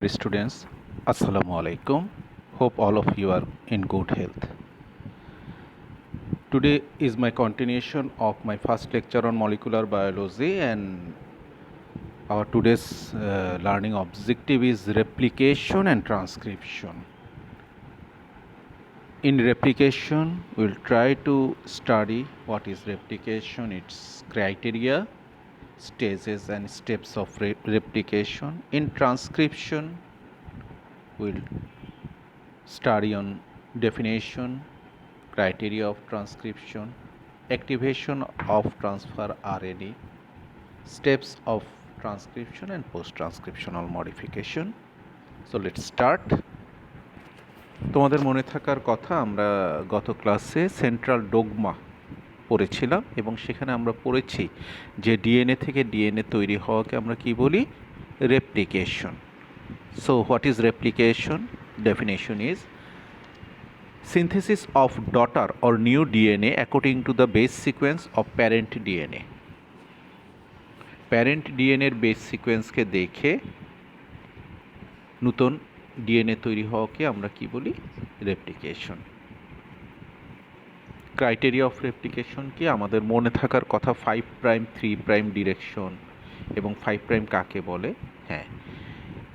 Students, Assalamu alaikum. Hope all of you are in good health. Today is my continuation of my first lecture on molecular biology, and our today's learning objective is replication and transcription. In replication, we'll try to study what is replication, its criteria, stages and steps of replication. In transcription, we'll study on definition, criteria of transcription, activation of transfer RNA, steps of transcription and post-transcriptional modification. So let's start. তোমাদের মনে থাকার কথা, আমরা গত ক্লাসে central dogma পড়েছিলাম এবং সেখানে আমরা পড়েছি যে ডিএনএ থেকে ডিএনএ তৈরি হওয়াকে আমরা কি বলি? Replication. So what is replication? Definition is synthesis of daughter or new DNA according to the base sequence of parent DNA. Parent ডিএনএর বেস সিকোয়েন্সকে দেখে নতুন ডিএনএ তৈরি হওয়াকে আমরা কি বলি? রেপ্লিকেশন. ক্রাইটেরিয়া অফ রেপ্লিকেশন কি আমাদের মনে থাকার কথা? 5 প্রাইম 3 প্রাইম ডিরেকশন এবং 5 প্রাইম কাকে বলে? হ্যাঁ,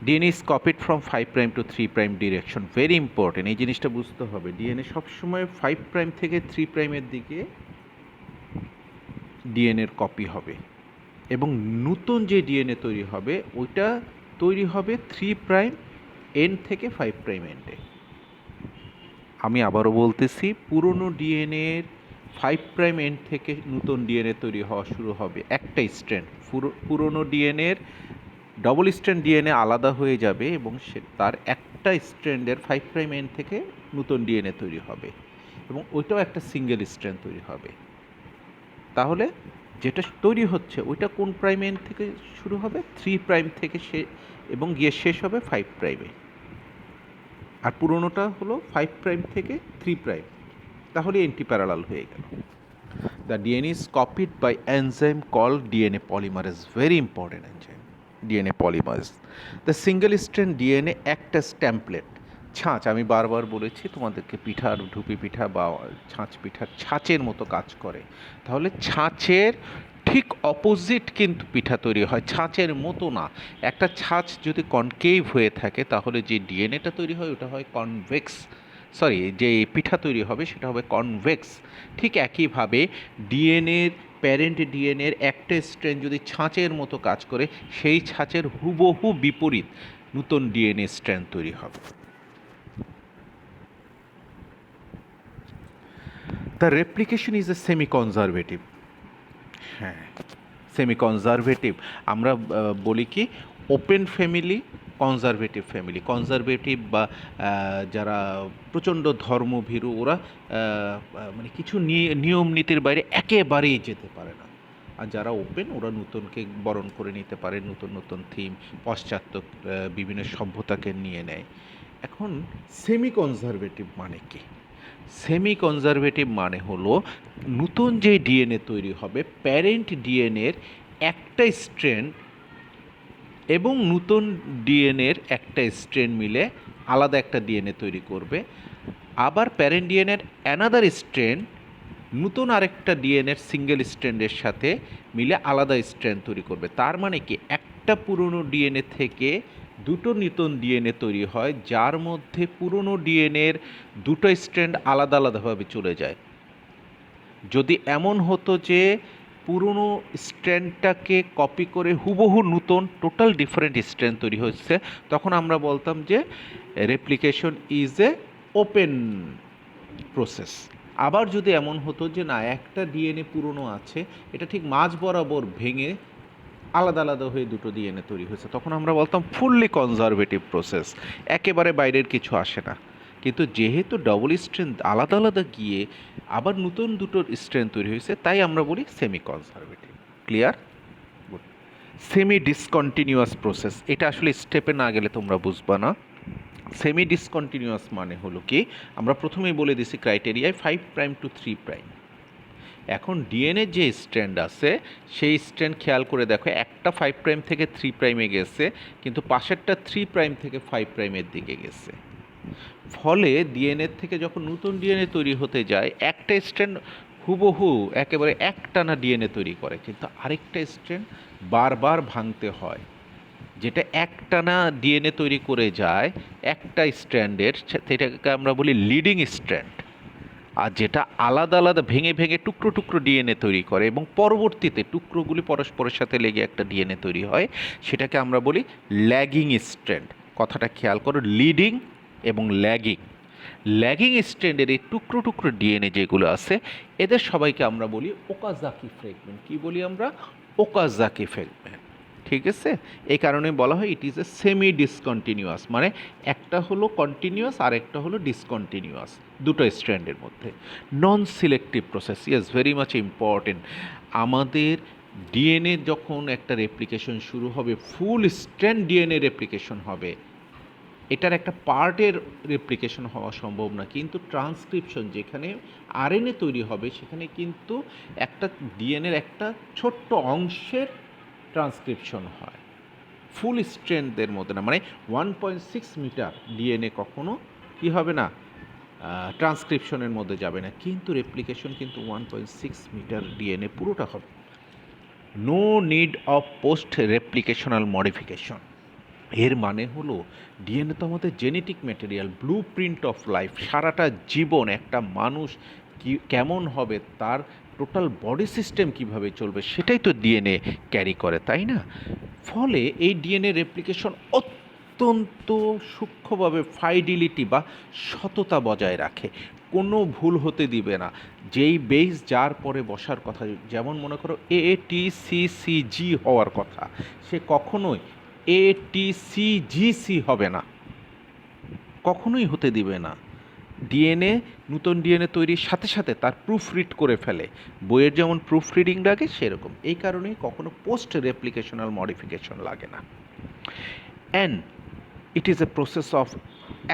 DNA is copied from 5 prime to 3 prime direction. Very important, এই জিনিসটা বুঝতে হবে. ডিএনএ সবসময় 5 প্রাইম থেকে 3 প্রাইমের দিকে ডিএনএর কপি হবে এবং নতুন যে ডিএনএ তৈরি হবে ওইটা তৈরি হবে 3 প্রাইম এন্ড থেকে 5 প্রাইম এন্ডে. আমি আবারও বলতেছি, পুরনো ডিএনএর 5 প্রাইম এন্ড থেকে নতুন ডিএনএ তৈরি হওয়া শুরু হবে. একটা স্ট্র্যান্ড পুরনো ডিএনএর ডবল স্ট্র্যান্ড ডিএনএ আলাদা হয়ে যাবে এবং তার একটা স্ট্র্যান্ডের 5 প্রাইম এন্ড থেকে নতুন ডিএনএ তৈরি হবে এবং ওইটাও একটা সিঙ্গেল স্ট্র্যান্ড তৈরি হবে. তাহলে যেটা তৈরি হচ্ছে ওইটা কোন প্রাইম এন্ড থেকে শুরু হবে? 3 প্রাইম থেকে এবং গিয়ে শেষ হবে 5 প্রাইমে. আর পুরোনোটা হলো 5 প্রাইম থেকে 3 প্রাইম. তাহলে অ্যান্টিপ্যারালাল হয়ে গেল. The DNA is copied by enzyme called DNA polymerase. Very important enzyme, DNA polymerase. The single strand DNA act as template. ছাঁচ, আমি বারবার বলেছি তোমাদেরকে, পিঠার ঢুপি পিঠা বা ছাঁচ পিঠার ছাঁচের মতো কাজ করে. তাহলে ছাঁচের ঠিক অপোজিট কিন্তু পিঠা তৈরি হয়, ছাঁচের মতো না. একটা ছাঁচ যদি কনকেভ হয়ে থাকে তাহলে যে ডিএনএটা তৈরি হয় ওটা হয় কনভেক্স. যে পিঠা তৈরি হবে সেটা হবে কনভেক্স. ঠিক একইভাবে ডিএনএর প্যারেন্ট ডিএনএর একটা স্ট্র্যান্ড যদি ছাঁচের মতো কাজ করে, সেই ছাঁচের হুবহু বিপরীত নতুন ডিএনএ স্ট্র্যান্ড তৈরি হবে. The replication is a semi conservative. হ্যাঁ, সেমি কনজারভেটিভ. আমরা বলি কি open family, conservative family. Conservative বা যারা প্রচণ্ড ধর্মভীরু, ওরা মানে কিছু নিয়ম নীতির বাইরে একেবারেই যেতে পারে না. আর যারা ওপেন, ওরা নতুনকে বরণ করে নিতে পারে, নতুন নতুন থিম, পাশ্চাত্য বিভিন্ন সভ্যতাকে নিয়ে নেয়. এখন সেমি কনজারভেটিভ মানে কি? সেমি কনজারভেটিভ মানে হলো নতুন যে ডিএনএ তৈরি হবে, প্যারেন্ট ডিএনএর একটা স্ট্র্যান্ড এবং নতুন ডিএনএর একটা স্ট্র্যান্ড মিলে আলাদা একটা ডিএনএ তৈরি করবে. আবার প্যারেন্ট ডিএনএর অ্যানাদার স্ট্র্যান্ড নতুন আরেকটা ডিএনএর সিঙ্গেল স্ট্র্যান্ডের সাথে মিলে আলাদা স্ট্র্যান্ড তৈরি করবে. তার মানে কি, একটা পুরনো ডিএনএ থেকে দুটো নতুন ডিএনএ তৈরি হয়, যার মধ্যে পুরনো ডিএনএর দুটো স্ট্র্যান্ড আলাদা আলাদাভাবে চলে যায়. যদি এমন হতো যে পুরনো স্ট্র্যান্ডটাকে কপি করে হুবহু নতুন টোটাল ডিফারেন্ট স্ট্র্যান্ড তৈরি হচ্ছে, তখন আমরা বলতাম যে replication is a open process. আবার যদি এমন হতো যে না, একটা ডিএনএ পুরনো আছে, এটা ঠিক মাঝ বরাবর ভেঙে আলাদা আলাদা হয়ে দুটো ডিএনএ তৈরি হয়েছে, তখন আমরা বলতাম ফুললি কনজারভেটিভ প্রসেস, একেবারে বাইরের কিছু আসে না. কিন্তু যেহেতু ডবল স্ট্রেন্থ আলাদা আলাদা গিয়ে আবার নতুন দুটো স্ট্রেন্থ তৈরি হয়েছে, তাই আমরা বলি semi conservative. Clear? Good. Semi discontinuous process, এটা আসলে স্টেপে না গেলে তোমরা বুঝবা না. সেমি ডিসকন্টিনিউয়াস মানে হলো কি, আমরা প্রথমেই বলে দিছি ক্রাইটেরিয়ায় 5 প্রাইম টু 3 প্রাইম. এখন ডিএনএ যে স্ট্র্যান্ড আছে সেই স্ট্র্যান্ড খেয়াল করে দেখো, একটা 5' থেকে 3' গেছে, কিন্তু পাশেরটা 3' থেকে 5'এর দিকে গেছে। ফলে ডিএনএ থেকে যখন নতুন ডিএনএ তৈরি হতে যায়, একটা স্ট্র্যান্ড হুবহু একেবারে একটানা ডিএনএ তৈরি করে, কিন্তু আরেকটা স্ট্র্যান্ড বারবার ভাঙতে হয়। যেটা একটানা ডিএনএ তৈরি করে যায় একটা স্ট্র্যান্ডের, সেটাকে আমরা বলি লিডিং স্ট্র্যান্ড। আর যেটা আলাদা আলাদা ভেঙে ভেঙে টুকরো টুকরো ডিএনএ তৈরি করে এবং পরবর্তীতে টুকরোগুলি পরস্পরের সাথে লেগে একটা ডিএনএ তৈরি হয়, সেটাকে আমরা বলি ল্যাগিং স্ট্র্যান্ড। কথাটা খেয়াল করো, লিডিং এবং ল্যাগিং। ল্যাগিং স্ট্র্যান্ডের এই টুকরো টুকরো ডিএনএ যেগুলো আছে, এদের সবাইকে আমরা বলি ওকাজাকি ফ্র্যাগমেন্ট। কি বলি আমরা? Okazaki fragment. ঠিক আছে, এই কারণে বলা হয় ইট ইজ এ সেমি ডিসকন্টিনিউয়াস, মানে একটা হলো কন্টিনিউয়াস আর একটা হলো ডিসকন্টিনিউয়াস, দুটো স্ট্র্যান্ডের মধ্যে। Non selective process, yes, very much important. আমাদের ডিএনএ যখন একটা রেপ্লিকেশন শুরু হবে, ফুল স্ট্র্যান্ড ডিএনএ রেপ্লিকেশন হবে, এটার একটা পার্টের রেপ্লিকেশন হওয়া সম্ভব না, কিন্তু ট্রান্সক্রিপশন যেখানে আরএনএ তৈরি হবে সেখানে কিন্তু একটা ডিএনএর একটা ছোট্ট অংশের ট্রান্সক্রিপশন হয়, ফুল স্ট্রেন্থের মধ্যে না। মানে 1.6 মিটার ডিএনএ কখনো কি হবে না, ট্রান্সক্রিপশনের মধ্যে যাবে না, কিন্তু রেপ্লিকেশন কিন্তু 1.6 মিটার ডিএনএ পুরোটা হবে। No need of post replicational modification. এর মানে হলো ডিএনএ তো আমাদের genetic material, blueprint of life. সারাটা জীবন একটা মানুষ কি কেমন হবে, তার টোটাল বডি সিস্টেম কিভাবে চলবে, সেটাই তো ডিএনএ ক্যারি করে, তাই না? ফলে এই ডিএনএ রেপ্লিকেশন অত্যন্ত সূক্ষ্মভাবে ফাইডিলিটি বা সততা বজায় রাখে, কোনো ভুল হতে দিবে না। যেই বেস যার পরে বসার কথা, যেমন মনে করো ATCCG হওয়ার কথা, সে কখনোই ATCGC হবে না, কখনোই হতে দিবে না। ডিএনএ নতুন ডিএনএ তৈরির সাথে সাথে তার প্রুফ রিড করে ফেলে, বইয়ের যেমন প্রুফ রিডিং লাগে সেরকম। এই কারণেই কখনো পোস্ট রেপ্লিকেশনাল মডিফিকেশন লাগে না। And it is a process of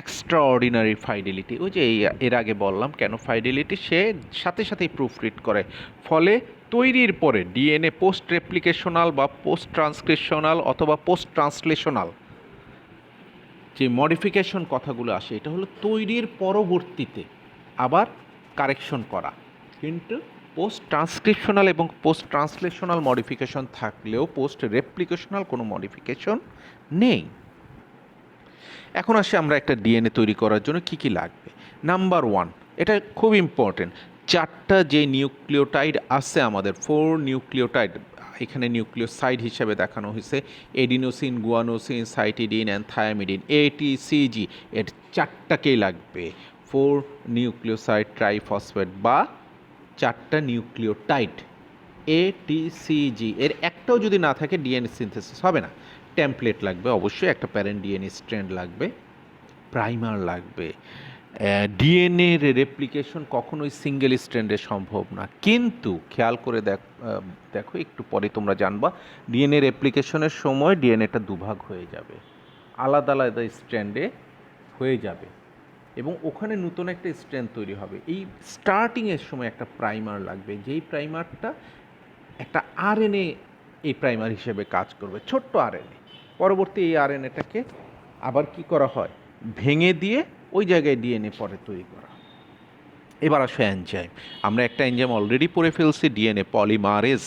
extraordinary fidelity. ওই যে এর আগে বললাম কেন ফাইডিলিটি, সে সাথে সাথেই প্রুফ রিড করে, ফলে তৈরির পরে ডিএনএ পোস্ট রেপ্লিকেশনাল বা পোস্ট ট্রান্সক্রিপশনাল অথবা পোস্ট ট্রান্সলেশনাল যে মডিফিকেশন কথাগুলো আসে, এটা হলো তৈরির পরবর্তীতে আবার কারেকশন করা। কিন্তু পোস্ট ট্রান্সক্রিপশনাল এবং পোস্ট ট্রান্সলেশনাল মডিফিকেশন থাকলেও পোস্ট রেপ্লিকেশনাল কোনো মডিফিকেশন নেই। এখন আসে আমরা একটা ডিএনএ তৈরি করার জন্য কি কি লাগবে। নাম্বার 1, এটা খুব ইম্পর্টেন্ট, 4টা যে নিউক্লিওটাইড আছে আমাদের, 4 নিউক্লিওটাইড, এখানে নিউক্লিওসাইড হিসেবে দেখানো হয়েছে adenosine, guanosine, cytidine and থায়ামিডিন, ATCG, এর 4টাকেই লাগবে। 4 নিউক্লিওসাইড ট্রাইফসফেট বা 4টা নিউক্লিওটাইড ATCG, এর একটাও যদি না থাকে ডিএনএ সিনথেসিস হবে না। টেমপ্লেট লাগবে অবশ্যই, একটা প্যারেন্ট ডিএনএ স্ট্র্যান্ড লাগবে, প্রাইমার লাগবে। ডিএনএর রেপ্লিকেশন কখনোই সিঙ্গেল স্ট্র্যান্ডে সম্ভব না, কিন্তু খেয়াল করে দেখো একটু পরে তোমরা জানবা ডিএনএ রেপ্লিকেশনের সময় ডিএনএটা দুভাগ হয়ে যাবে, আলাদা আলাদা স্ট্র্যান্ডে হয়ে যাবে এবং ওখানে নতুন একটা স্ট্র্যান্ড তৈরি হবে। এই স্টার্টিংয়ের সময় একটা প্রাইমার লাগবে, যেই প্রাইমারটা একটা আরএনএ এই প্রাইমার হিসেবে কাজ করবে, ছোট্ট আরএনএ। পরবর্তী এই আরএনএটাকে আবার কি করা হয়, ভেঙে দিয়ে ওই জায়গায় ডিএনএ পরে তৈরি করা। এবার আসে এনজাইম। আমরা একটা এনজাইম অলরেডি পড়ে ফেলছি, ডিএনএ পলিমারেজ।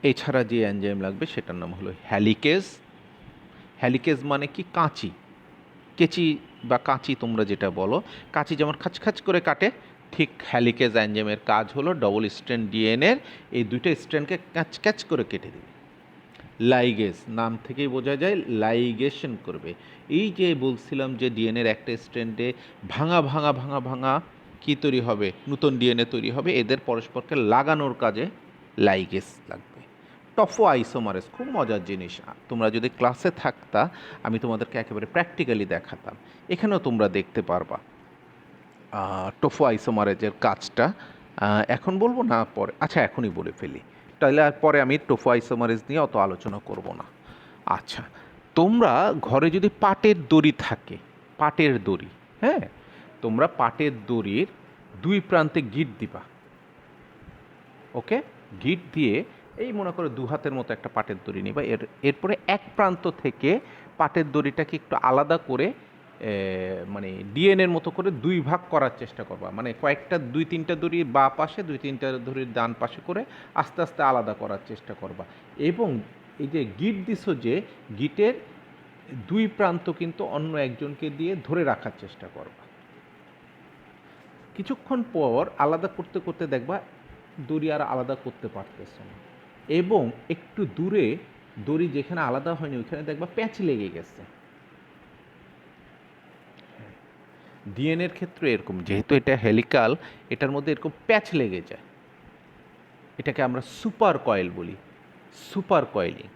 এছাড়া যে এনজাইম লাগবে সেটার নাম হলো হ্যালিকেজ। হ্যালিকেজ মানে কি? কাঁচি, কেচি বা কাঁচি তোমরা যেটা বলো, কাঁচি যেমন খাঁচ করে কাটে, ঠিক হ্যালিকেজ এনজাইমের কাজ হলো ডবল স্ট্র্যান্ড ডিএনএর এই দুইটা স্ট্র্যান্ডকে ক্যাচ করে কেটে দেবে। লাইগেজ, নাম থেকেই বোঝা যায় লাইগেশন করবে। এই যে বলছিলাম যে ডিএনএর একটা স্ট্র্যান্ডে ভাঙা ভাঙা ভাঙা ভাঙা কী তৈরি হবে, নতুন ডিএনএ তৈরি হবে, এদের পরস্পরকে লাগানোর কাজে লাইগেজ লাগবে। টফো আইসোমারেজ খুব মজার জিনিস, তোমরা যদি ক্লাসে থাকতা আমি তোমাদেরকে একেবারে প্র্যাকটিক্যালি দেখাতাম, এখানেও তোমরা দেখতে পারবা টফো আইসোমারেজের কাজটা। এখন বলবো না পরে, আচ্ছা এখনই বলে ফেলি, তাহলে আর পরে আমি টোফো আইসোমারেজ নিয়ে অত আলোচনা করব না। আচ্ছা, তোমরা ঘরে যদি পাটের দড়ি থাকে, পাটের দড়ি, হ্যাঁ, তোমরা পাটের দড়ির দুই প্রান্তে গিঁট দিবা, ওকে, গিট দিয়ে এই মনে করো 2 হাতের মতো একটা পাটের দড়ি নিবা, এরপরে এক প্রান্ত থেকে পাটের দড়িটাকে একটু আলাদা করে মানে ডিএনএর মতো করে 2 ভাগ করার চেষ্টা করবা, মানে কয়েকটা 2-3টা দড়ি বাঁ পাশে 2-3টা দড়ি ডান পাশে করে আস্তে আস্তে আলাদা করার চেষ্টা করবা। এবং এই যে গিট দিছো, যে গিটের 2 প্রান্ত কিন্তু অন্য একজনকে দিয়ে ধরে রাখার চেষ্টা করবা। কিছুক্ষণ পর আলাদা করতে করতে দেখবা দড়ি আর আলাদা করতে পারতেছে না, এবং একটু দূরে দড়ি যেখানে আলাদা হয়নি ওইখানে দেখবা প্যাঁচ লেগে গেছে। ডিএনএর ক্ষেত্রে এরকম, যেহেতু এটা হেলিকাল, এটার মধ্যে এরকম প্যাচ লেগে যায়, এটাকে আমরা সুপার কয়েল বলি, সুপার কয়েলিং।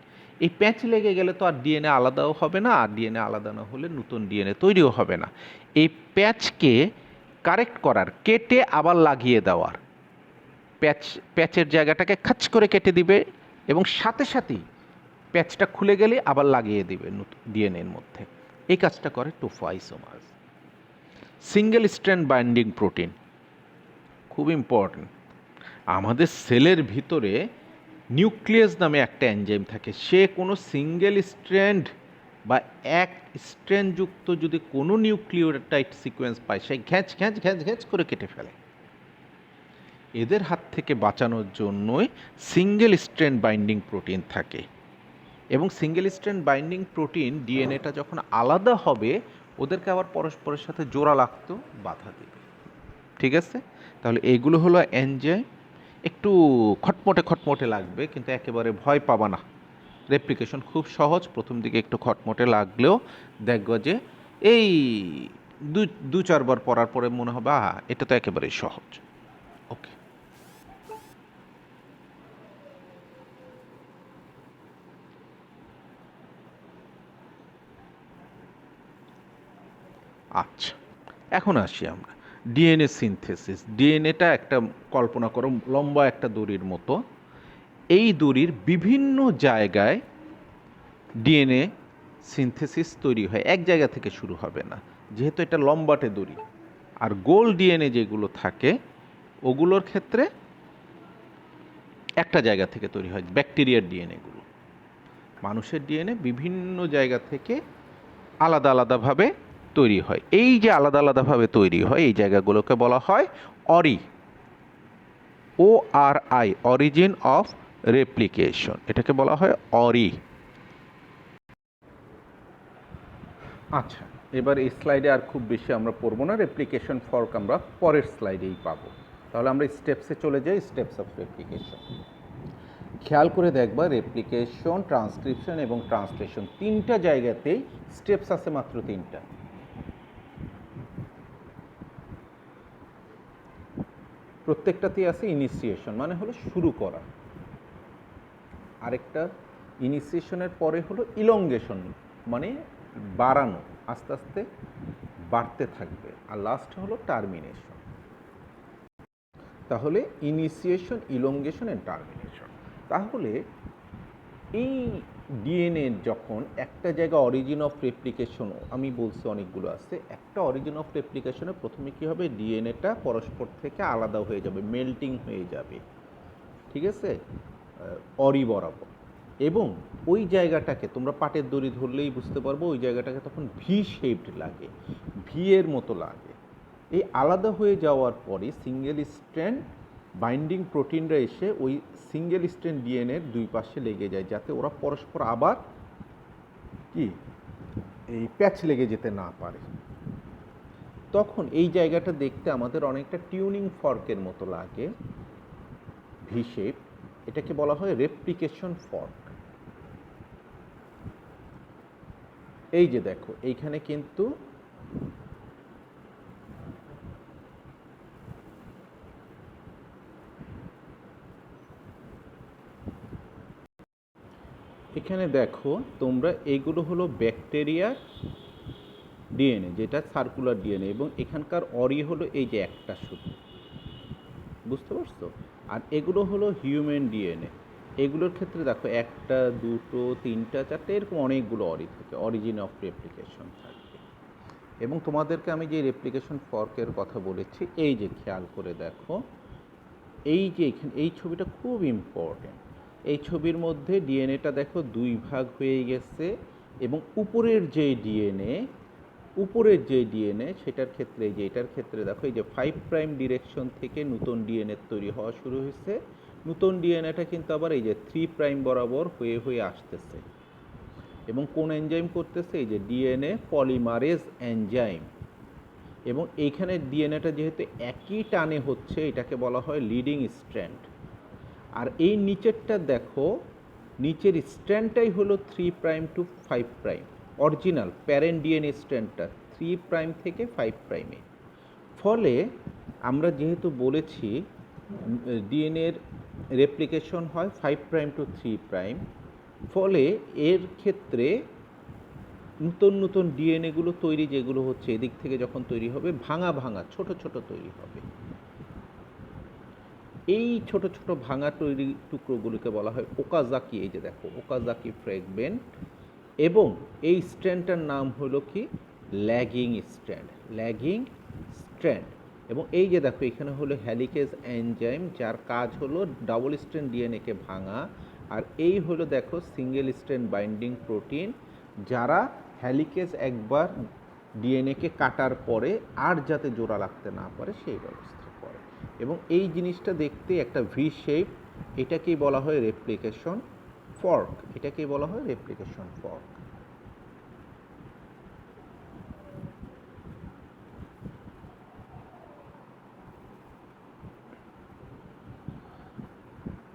এই প্যাচ লেগে গেলে তো আর ডিএনএ আলাদাও হবে না, আর ডিএনএ আলাদা না হলে নতুন ডিএনএ তৈরিও হবে না। এই প্যাচকে কারেক্ট করার, কেটে আবার লাগিয়ে দেওয়ার, প্যাচের জায়গাটাকে খাচ করে কেটে দিবে এবং সাথে সাথেই প্যাচটা খুলে গেলে আবার লাগিয়ে দিবে ডিএনএর মধ্যে। এই কাজটা করে টোফোআইসোমার্স। সিঙ্গেল স্ট্র্যান্ড বাইন্ডিং প্রোটিন খুব ইম্পর্ট্যান্ট। আমাদের সেলের ভিতরে নিউক্লিয়াস নামে একটা এনজাইম থাকে, সে কোনো সিঙ্গেল স্ট্র্যান্ড বা এক স্ট্র্যান্ডযুক্ত যদি কোনো নিউক্লিওটাইড সিকোয়েন্স পায়, সে ঘ্যাঁচ ঘ্যাঁচ ঘ্যাঁচ ঘ্যাঁচ করে কেটে ফেলে। এদের হাত থেকে বাঁচানোর জন্যই সিঙ্গেল স্ট্র্যান্ড বাইন্ডিং প্রোটিন থাকে, এবং সিঙ্গেল স্ট্র্যান্ড বাইন্ডিং প্রোটিন ডিএনএটা যখন আলাদা হবে ওদেরকে আবার পরস্পরের সাথে জোড়া লাগতেও বাধা দেবে। ঠিক আছে, তাহলে এইগুলো হলো এনজাইম। একটু খটমটে খটমটে লাগবে, কিন্তু একেবারে ভয় পাবা না, রেপ্লিকেশন খুব সহজ। প্রথম দিকে একটু খটমটে লাগলেও দেখবা যে এই 2-4 বার পড়ার পরে মনে হবে এটা তো একেবারেই সহজ। ওকে, আচ্ছা, এখন আসি আমরা ডিএনএ সিনথেসিস। ডিএনএটা একটা কল্পনা করো লম্বা একটা দড়ির মতো, এই দড়ির বিভিন্ন জায়গায় ডিএনএ সিনথেসিস তৈরি হয়, এক জায়গা থেকে শুরু হবে না, যেহেতু এটা লম্বাটে দড়ি। আর গোল ডিএনএ যেগুলো থাকে ওগুলোর ক্ষেত্রে একটা জায়গা থেকে তৈরি হয়, ব্যাকটেরিয়ার ডিএনএগুলো। মানুষের ডিএনএ বিভিন্ন জায়গা থেকে আলাদা আলাদাভাবে তৈরি হয়। এই যে আলাদা আলাদাভাবে তৈরি হয় এই জায়গাগুলোকে বলা হয় Ori, ORI, origin of replication, এটাকে বলা হয় অরি। আচ্ছা, এবার এই স্লাইডে আর খুব বেশি আমরা পড়বো না, রেপ্লিকেশন ফর্ক আমরা পরের স্লাইডেই পাবো। তাহলে আমরা স্টেপসে চলে যাই, স্টেপস অফ রেপ্লিকেশন। খেয়াল করে দেখবা রেপ্লিকেশন, ট্রান্সক্রিপশন এবং ট্রান্সলেশন 3টা জায়গাতেই স্টেপস আছে মাত্র 3টা। প্রত্যেকটাতেই আছে ইনিশিয়েশন, মানে হলো শুরু করা, আরেকটা ইনিশিয়েশনের পরে হলো ইলংগেশন, মানে বাড়ানো, আস্তে আস্তে বাড়তে থাকবে, আর লাস্ট হলো টার্মিনেশন। তাহলে ইনিশিয়েশন, ইলংগেশন এন্ড টার্মিনেশন। তাহলে এই ডিএনএ যখন একটা জায়গা অরিজিন অফ রেপ্লিকেশন, আমি বলছি অনেকগুলো আছে, একটা অরিজিন অফ রেপ্লিকেশনে প্রথমে কী হবে, ডিএনএটা পরস্পর থেকে আলাদা হয়ে যাবে, মেল্টিং হয়ে যাবে, ঠিক আছে, অরি বরাবর। এবং ওই জায়গাটাকে তোমরা পাটের দড়ি ধরলেই বুঝতে পারবো, ওই জায়গাটাকে তখন ভি শেপড লাগে, ভি এর মতো লাগে। এই আলাদা হয়ে যাওয়ার পরে সিঙ্গেল স্ট্র্যান্ড বাইন্ডিং প্রোটিনরা এসে ওই সিঙ্গেল স্ট্র্যান্ড ডিএনএর 2 পাশে লেগে যায়, যাতে ওরা পরস্পর আবার কি এই প্যাচ লেগে যেতে না পারে। তখন এই জায়গাটা দেখতে আমাদের অনেকটা টিউনিং ফর্কের মতো লাগে, ভি শেপ, এটাকে বলা হয় রেপ্লিকেশন ফর্ক। এই যে দেখো এইখানে কিন্তু এখানে দেখো তোমরা, এইগুলো হলো ব্যাকটেরিয়ার ডিএনএ, যেটা সার্কুলার ডিএনএ, এবং এখানকার অরি হলো এই যে একটা শুধু, বুঝতে পারছো? আর এগুলো হলো হিউম্যান ডিএনএ, এগুলোর ক্ষেত্রে দেখো 1টা 2টো 3টা 4টে এরকম অনেকগুলো অরি থাকে, অরিজিন অফ রেপ্লিকেশন থাকে। এবং তোমাদেরকে আমি যে রেপ্লিকেশন ফর্কের কথা বলেছি, এই যে খেয়াল করে দেখো এই যে এখানে এই ছবিটা খুব ইম্পর্টেন্ট। এই ছবির মধ্যে ডিএনএটা দেখো 2 ভাগ হয়ে গেছে এবং উপরের যে ডিএনএ সেটার ক্ষেত্রে এই যে এটার ক্ষেত্রে দেখো এই যে 5 প্রাইম ডিরেকশন থেকে নতুন ডিএনএ তৈরি হওয়া শুরু হয়েছে। নতুন ডিএনএটা কিন্তু আবার এই যে 3 প্রাইম বরাবর হয়ে হয়ে আসতেছে এবং কোন এনজাইম করতেছে? এই যে ডিএনএ পলিমারেজ এনজাইম। এবং এইখানে ডিএনএটা যেহেতু একই টানে হচ্ছে এটাকে বলা হয় লিডিং স্ট্র্যান্ড। আর এই নিচেরটা দেখো, নিচের স্ট্র্যান্ডটাই হলো 3 prime to 5 prime, original parent DNA স্ট্র্যান্ডটা 3 প্রাইম থেকে 5 প্রাইমে। ফলে আমরা যেহেতু বলেছি ডিএনএর রেপ্লিকেশন হয় 5 প্রাইম টু 3 প্রাইম, ফলে এর ক্ষেত্রে নতুন নতুন ডিএনএগুলো তৈরি যেগুলো হচ্ছে এদিক থেকে যখন তৈরি হবে ভাঙা ভাঙা ছোট ছোট তৈরি হবে। এই ছোট ছোট ভাঙা তৈরি টুকরোগুলোকে বলা হয় ওকাজাকি। এই যে দেখো ওকাজাকি ফ্র্যাগমেন্ট। এবং এই স্ট্র্যান্ডটার নাম হলো কি? Lagging strand. Lagging strand. এবং এই যে দেখো এখানে হলো হেলিকেজ এনজাইম, যার কাজ হলো ডাবল স্ট্র্যান্ড ডিএনএকে ভাঙা। আর এই হলো দেখো সিঙ্গেল স্ট্র্যান্ড বাইন্ডিং প্রোটিন, যারা হেলিকেজ একবার ডিএনএকে কাটার পরে আর যাতে জোড়া লাগতে না পারে সেই ব্যবস্থা করে। এবং এই জিনিসটা দেখতে একটা ভি শেপ, এটাকেই বলা হয় রেপ্লিকেশন ফর্ক। এটাকেই বলা হয় রেপ্লিকেশন ফর্ক।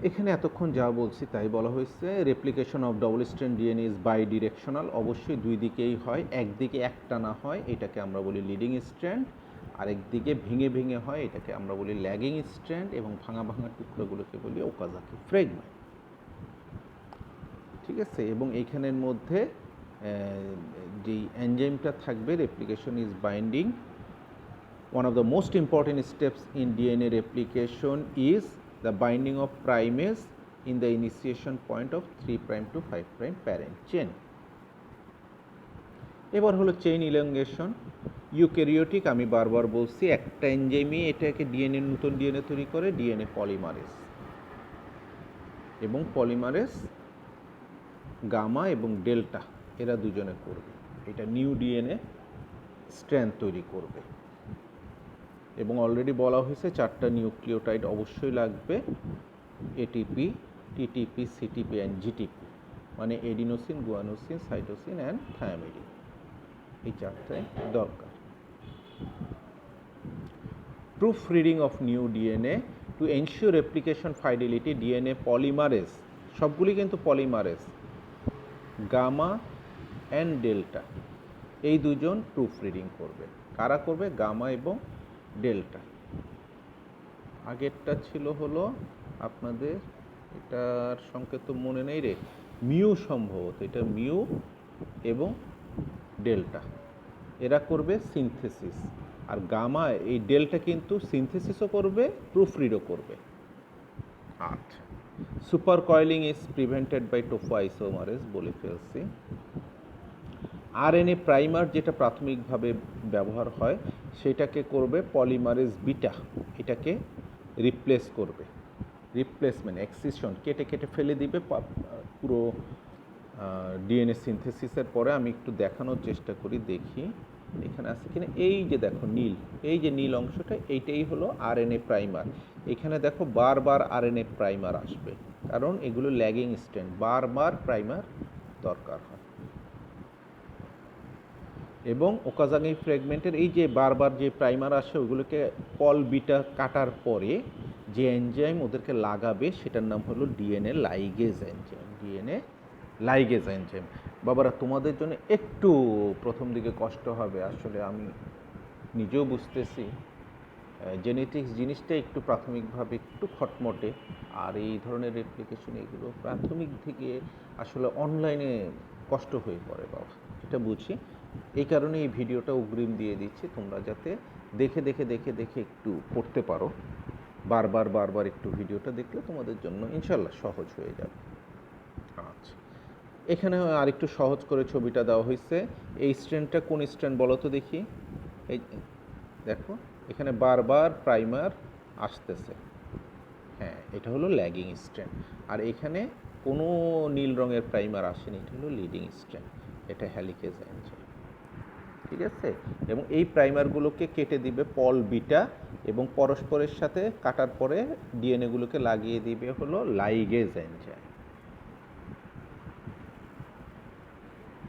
এখানে এতক্ষণ যা বলছি তাই বলা হয়েছে। Replication of double strand DNA is বাই ডিরেকশনাল, অবশ্যই দুই দিকেই হয়, একদিকে একটা না হয় এটাকে আমরা বলি লিডিং স্ট্র্যান্ড, আরেকদিকে ভেঙে ভেঙে হয় এটাকে আমরা বলি ল্যাগিং স্ট্র্যান্ড, এবং ভাঙা ভাঙা টুকরোগুলোকে বলি ওকাজাকি ফ্র্যাগমেন্ট। ঠিক আছে। এবং এইখানের মধ্যে যেই এনজাইমটা থাকবে, replication is binding. One of the most important steps in DNA replication is the binding of primase in the initiation point of 3 prime to 5 prime parent chain. এবার হলো চেইন ইলংগেশন। ইউক্যারিওটিক, আমি বারবার বলছি, একটা এনজাইমই এটাকে ডিএনএ নতুন DNA তৈরি করে, ডিএনএ পলিমারেজ। এবং পলিমারেজ গামা এবং ডেল্টা এরা দুজনে করবে, এটা নিউ ডিএনএ স্ট্র্যান্ড তৈরি করবে। এবং অলরেডি বলা হয়েছে 4টা নিউক্লিওটাইড অবশ্যই লাগবে, ATP, TTP, CTP and GTP, মানে এডিনোসিন, গুয়ানোসিন, সাইটোসিন অ্যান্ড থায়ামিডিন, এই 4টাই দরকার। Proof reading of new DNA to ensure replication Fidelity, DNA polymerase, সবগুলি কিন্তু পলিমারেজ, গামা অ্যান্ড ডেল্টা, এই দুজন প্রুফ রিডিং করবে। কারা করবে? গামা এবং ডেল্টা। আগেরটা ছিল হলো আপনাদের, এটার সংকেত মনে নেই রে, মিউ সম্ভবত, এটা মিউ এবং ডেল্টা, এরা করবে সিনথেসিস। আর গামা, এই ডেল্টা কিন্তু সিনথেসিসও করবে, প্রুফ রিডও করবে। আচ্ছা, supercoiling is prevented by topoisomerase, বলে ফেলছি। আরএনএ প্রাইমার যেটা প্রাথমিকভাবে ব্যবহার হয় সেটাকে করবে পলিমারেজ বিটা, এটাকে রিপ্লেস করবে। রিপ্লেসমেন্ট, এক্সিশন, কেটে কেটে ফেলে দিবে পুরো ডিএনএ সিনথেসিসের পরে। আমি একটু দেখানোর চেষ্টা করি, দেখি এখানে আছে কিনা। এই যে দেখো নীল, এই যে নীল অংশটা, এইটাই হলো আরএনএ প্রাইমার। এখানে দেখো বারবার আরএনএ প্রাইমার আসবে, কারণ এগুলো ল্যাগিং স্ট্র্যান্ড, বারবার প্রাইমার দরকার হয়। এবং ওকাজাকি ফ্র্যাগমেন্টের এই যে বারবার যে প্রাইমার আসে, ওগুলোকে পল বিটা কাটার পরে যে এনজাইম ওদেরকে লাগাবে সেটার নাম হলো DNA ligase enzyme. DNA ligase enzyme. বাবারা, তোমাদের জন্য একটু প্রথম দিকে কষ্ট হবে, আসলে আমি নিজেও বুঝতেছি। জেনেটিক্স জিনিসটা একটু প্রাথমিকভাবে একটু খটমটে, আর এই ধরনের রেপ্লিকেশন এগুলো প্রাথমিক থেকে আসলে অনলাইনে কষ্ট হয়ে পড়ে বাবা, এটা বুঝি। এই কারণে এই ভিডিওটা অগ্রিম দিয়ে দিচ্ছি, তোমরা যাতে দেখে দেখে দেখে দেখে একটু পড়তে পারো। বারবার বারবার একটু ভিডিওটা দেখলে তোমাদের জন্য ইনশাল্লাহ সহজ হয়ে যাবে। আচ্ছা, এখানে আরেকটু সহজ করে ছবিটা দেওয়া হয়েছে। এই স্ট্র্যান্ডটা কোন স্ট্র্যান্ড বলো তো দেখি। এই দেখো এখানে বারবার প্রাইমার আসতেছে, এটা হলো ল্যাগিং স্ট্র্যান্ড। আর এখানে কোনো নীল রঙের প্রাইমার আসেনি, এটা হলো লিডিং স্ট্র্যান্ড, এটা হেলিকেজ এনজাইম। ঠিক আছে, এবং এই প্রাইমারগুলোকে কেটে দিবে পল বিটা, এবং পরস্পরের সাথে কাটার পরে ডিএনএগুলোকে লাগিয়ে দিবে হলো লাইগেজ এনজাইম।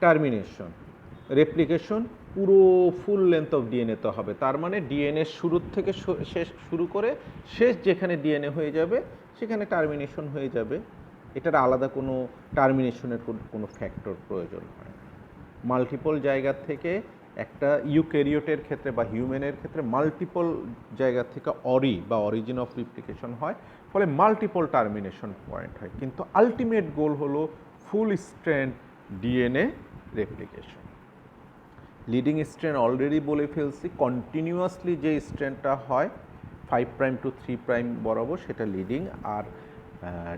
টার্মিনেশন, রেপ্লিকেশন পুরো ফুল লেন্থ অফ ডিএনএ হবে, তার মানে ডিএনএ শুরুর থেকে শেষ শুরু করে শেষ যেখানে ডিএনএ হয়ে যাবে সেখানে টার্মিনেশন হয়ে যাবে। এটার আলাদা কোনো টার্মিনেশনের কোনো ফ্যাক্টর প্রয়োজন হয় না। মাল্টিপল জায়গা থেকে একটা ইউক্যারিওটের ক্ষেত্রে বা হিউম্যানের ক্ষেত্রে মাল্টিপল জায়গা থেকে বা অরিজিন অফ রিপ্লিকেশন হয়, ফলে মাল্টিপল টার্মিনেশন পয়েন্ট হয়, কিন্তু আলটিমেট গোল হলো full strand DNA replication. Leading strand already বলে ফেলছি, কন্টিনিউয়াসলি যে স্ট্র্যান্ডটা হয় 5' to 3' বরাবর সেটা লিডিং, আর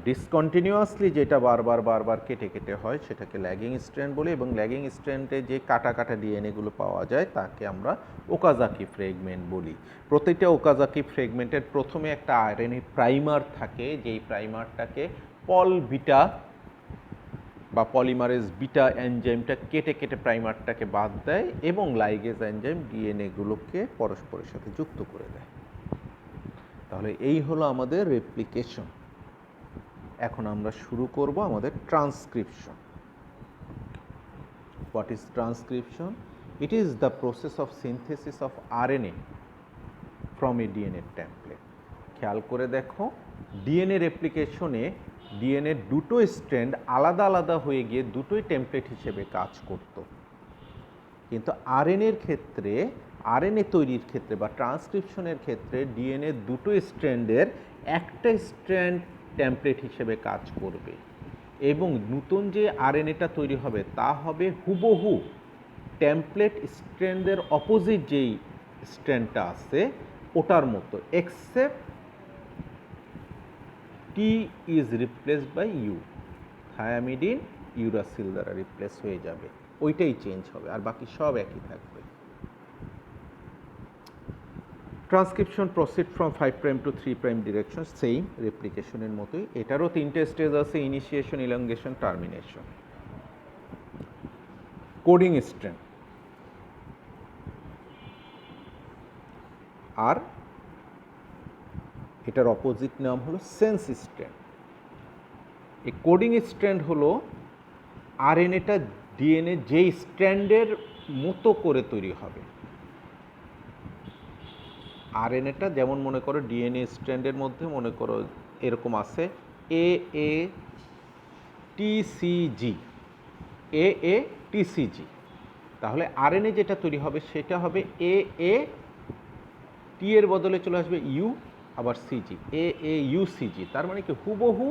ডিসকন্টিনিউয়াসলি যেটা বারবার কেটে কেটে হয় সেটাকে ল্যাগিং স্ট্র্যান্ড বলি, এবং ল্যাগিং স্ট্র্যান্ডে যে কাটা ডিএনএগুলো পাওয়া যায় তাকে আমরা ওকাজাকি ফ্রেগমেন্ট বলি। প্রতিটা ওকাজাকি ফ্রেগমেন্টের প্রথমে একটা আরএনএ প্রাইমার থাকে, যেই প্রাইমারটাকে পল বিটা বা পলিমারেজ বিটা এনজাইমটা কেটে প্রাইমারটাকে বাদ দেয়, এবং লাইগেজ এনজাইম ডিএনএগুলোকে পরস্পরের সাথে যুক্ত করে দেয়। তাহলে এই হলো আমাদের রেপ্লিকেশন। এখন আমরা শুরু করব আমাদের transcription. What is transcription? It is the process of synthesis of RNA from a DNA template. খেয়াল করে দেখো, ডিএনএ রেপ্লিকেশনে ডিএনএ দুটো স্ট্র্যান্ড আলাদা আলাদা হয়ে গিয়ে দুটোই টেমপ্লেট হিসেবে কাজ করত, কিন্তু আরএনএর ক্ষেত্রে, আরএনএ তৈরির ক্ষেত্রে বা ট্রান্সক্রিপশনের ক্ষেত্রে ডিএনএ দুটো স্ট্র্যান্ডের একটা স্ট্র্যান্ড টেমপ্লেট হিসেবে কাজ করবে, এবং নতুন যে আরএনএটা তৈরি হবে তা হবে হুবহু টেমপ্লেট স্ট্র্যান্ডের অপোজিট যেই স্ট্র্যান্ডটা আছে ওটার মতো, except T is replaced by U, thymidine uracil দ্বারা রিপ্লেস হয়ে যাবে, ওইটাই চেঞ্জ হবে, আর বাকি সব একই থাকবে। Transcription proceed from 5' to 3' direction, same রেপ্লিকেশনের মতোই। এটারও তিনটে স্টেজ আছে, initiation, elongation, termination. Coding strand আর এটার অপোজিট নাম হলো সেন্স স্ট্র্যান্ড। এই কোডিং স্ট্র্যান্ড হলো আরএনএটা ডিএনএ যেই স্ট্র্যান্ডের মতো করে তৈরি হবে। আরএনএটা যেমন মনে করো ডিএনএ স্ট্র্যান্ডের মধ্যে মনে করো এরকম আছে AATCG, AATCG, তাহলে আরএনএ যেটা তৈরি হবে সেটা হবে AA, টি এর বদলে চলে আসবে ইউ, আবার সিজি, AAUCG। তার মানে কি হুবহু